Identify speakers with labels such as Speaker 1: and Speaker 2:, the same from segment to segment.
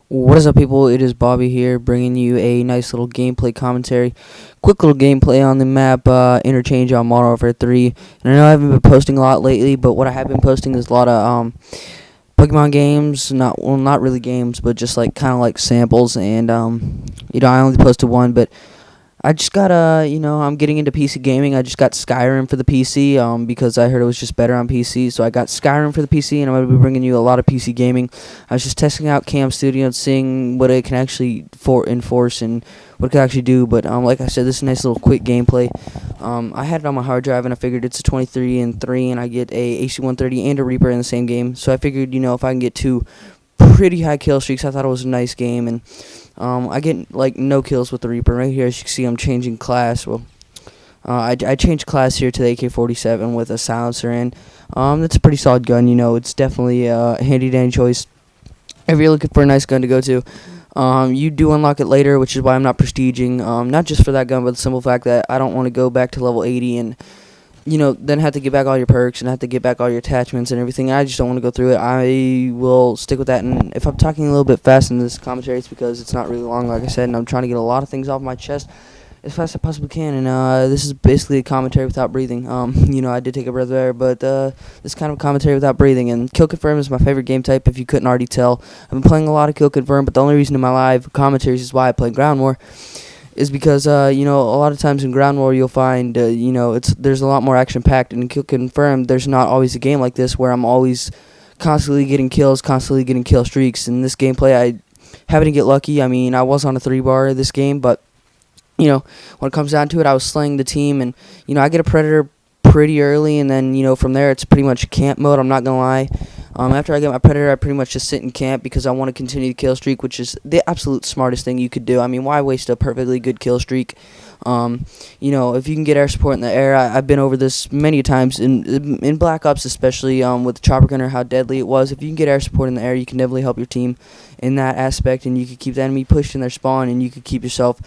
Speaker 1: What is up, people? It is Bobby here, bringing you a nice little gameplay commentary. Quick little gameplay on the map, Interchange on Modern Warfare 3. And I know I haven't been posting a lot lately, but what I have been posting is a lot of Pokemon games. Not really games, but just like kind of like samples. And I only posted one, but I just got I'm getting into PC gaming. I just got Skyrim for the PC because I heard it was just better on PC. So I got Skyrim for the PC, and I'm going to be bringing you a lot of PC gaming. I was just testing out Cam Studio and seeing what it can actually enforce and what it can actually do. But like I said, this is a nice little quick gameplay. I had it on my hard drive, and I figured it's a 23 and 3, and I get a AC-130 and a Reaper in the same game. So I figured, if I can get two pretty high kill streaks, I thought it was a nice game. And I get like no kills with the Reaper. Right here, as you can see, I'm changing class. Well, I changed class here to the AK-47 with a silencer in. That's a pretty solid gun. It's definitely a handy dandy choice if you're looking for a nice gun to go to. You do unlock it later, which is why I'm not prestiging. Not just for that gun, but the simple fact that I don't want to go back to level 80 and then have to get back all your perks and have to get back all your attachments and everything. I just don't want to go through it. I will stick with that. And if I'm talking a little bit fast in this commentary, it's because it's not really long, like I said, and I'm trying to get a lot of things off my chest as fast as I possibly can. And this is basically a commentary without breathing. I did take a breath there, but this kind of commentary without breathing. And Kill Confirm is my favorite game type, if you couldn't already tell. I've been playing a lot of Kill Confirm, but the only reason in my live commentaries is why I play Ground War is because a lot of times in Ground War you'll find there's a lot more action packed, and in Kill Confirmed there's not always a game like this where I'm always constantly getting kills, constantly getting kill streaks. In this gameplay I happen to get lucky. I mean, I was on a 3-bar this game, but when it comes down to it, I was slaying the team, and I get a Predator pretty early, and then from there it's pretty much camp mode. I'm not gonna lie. After I get my Predator, I pretty much just sit in camp because I want to continue the kill streak, which is the absolute smartest thing you could do. I mean, why waste a perfectly good kill streak? If you can get air support in the air, I've been over this many times in Black Ops, especially with the chopper gunner, how deadly it was. If you can get air support in the air, you can definitely help your team in that aspect, and you could keep the enemy pushed in their spawn, and you could keep yourself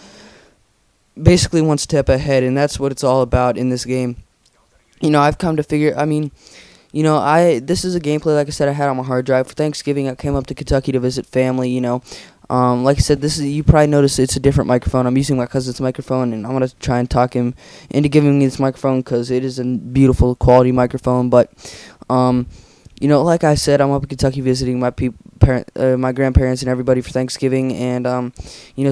Speaker 1: basically one step ahead, and that's what it's all about in this game. I've come to figure, this is a gameplay, like I said, I had on my hard drive. For Thanksgiving, I came up to Kentucky to visit family, like I said, you probably noticed it's a different microphone. I'm using my cousin's microphone, and I'm going to try and talk him into giving me this microphone because it is a beautiful quality microphone. But, like I said, I'm up in Kentucky visiting my grandparents and everybody for Thanksgiving, and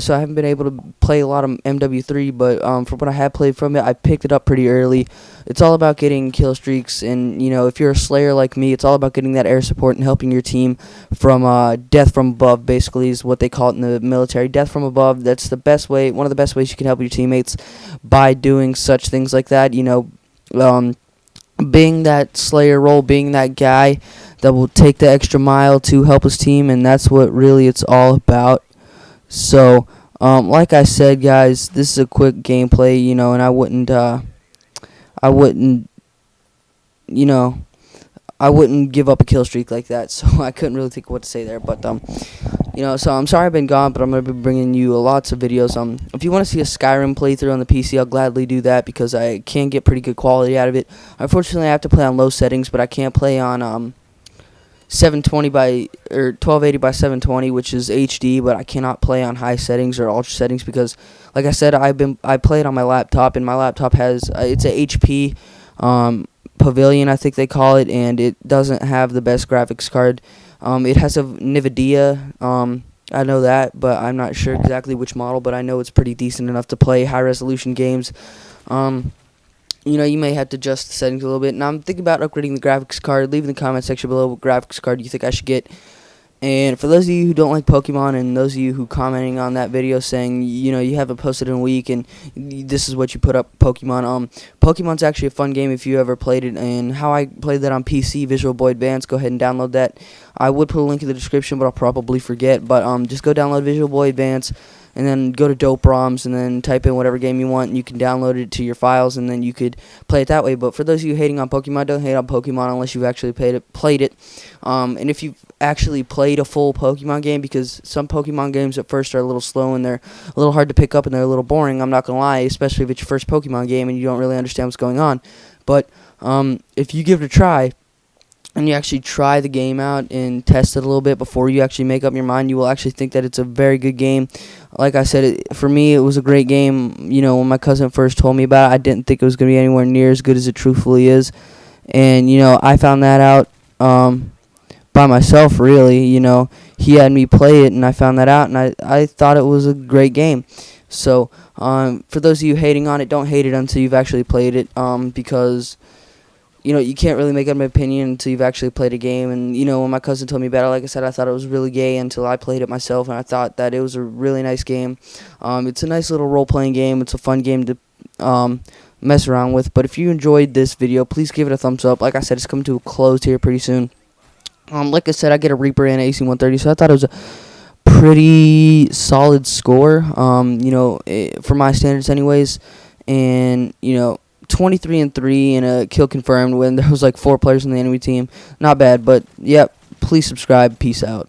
Speaker 1: so I haven't been able to play a lot of MW3, but from what I have played from it, I picked it up pretty early. It's all about getting kill streaks, and if you're a slayer like me, it's all about getting that air support and helping your team from death from above. Basically, is what they call it in the military. Death from above. That's the best way. One of the best ways you can help your teammates by doing such things like that. Being that slayer role, being that guy that will take the extra mile to help his team, and that's what really it's all about. So, like I said, guys, this is a quick gameplay, and I wouldn't give up a kill streak like that, so I couldn't really think of what to say there, but, so I'm sorry I've been gone, but I'm going to be bringing you lots of videos. If you want to see a Skyrim playthrough on the PC, I'll gladly do that because I can get pretty good quality out of it. Unfortunately, I have to play on low settings, but I can't play on 1280 by 720, which is HD, but I cannot play on high settings or ultra settings because, like I said, I play it on my laptop, and my laptop has it's a HP Pavilion, I think they call it, and it doesn't have the best graphics card. It has a NVIDIA, I know that, but I'm not sure exactly which model, but I know it's pretty decent enough to play high-resolution games. You may have to adjust the settings a little bit, and I'm thinking about upgrading the graphics card. Leave in the comment section below what graphics card you think I should get. And for those of you who don't like Pokemon, and those of you who commenting on that video saying, you haven't posted in a week and this is what you put up, Pokemon. Pokemon's actually a fun game if you ever played it, and how I played that on PC, Visual Boy Advance, go ahead and download that. I would put a link in the description, but I'll probably forget. But just go download Visual Boy Advance, and then go to Dope ROMs, and then type in whatever game you want, and you can download it to your files, and then you could play it that way. But for those of you hating on Pokemon, don't hate on Pokemon unless you've actually played it. And if you've actually played a full Pokemon game, because some Pokemon games at first are a little slow, and they're a little hard to pick up, and they're a little boring, I'm not going to lie, especially if it's your first Pokemon game and you don't really understand what's going on. But if you give it a try, and you actually try the game out and test it a little bit before you actually make up your mind, you will actually think that it's a very good game. Like I said, for me, it was a great game. When my cousin first told me about it, I didn't think it was going to be anywhere near as good as it truthfully is. And, I found that out by myself, really. He had me play it, and I found that out, and I thought it was a great game. So, for those of you hating on it, don't hate it until you've actually played it, because you can't really make up an opinion until you've actually played a game. And, when my cousin told me about it, like I said, I thought it was really gay until I played it myself, and I thought that it was a really nice game. It's a nice little role-playing game. It's a fun game to mess around with. But if you enjoyed this video, please give it a thumbs up. Like I said, it's coming to a close here pretty soon. Like I said, I get a Reaper and AC-130, so I thought it was a pretty solid score, for my standards anyways. And, 23-3 and a kill confirmed when there was like 4 players on the enemy team. Not bad, but yep. Please subscribe. Peace out.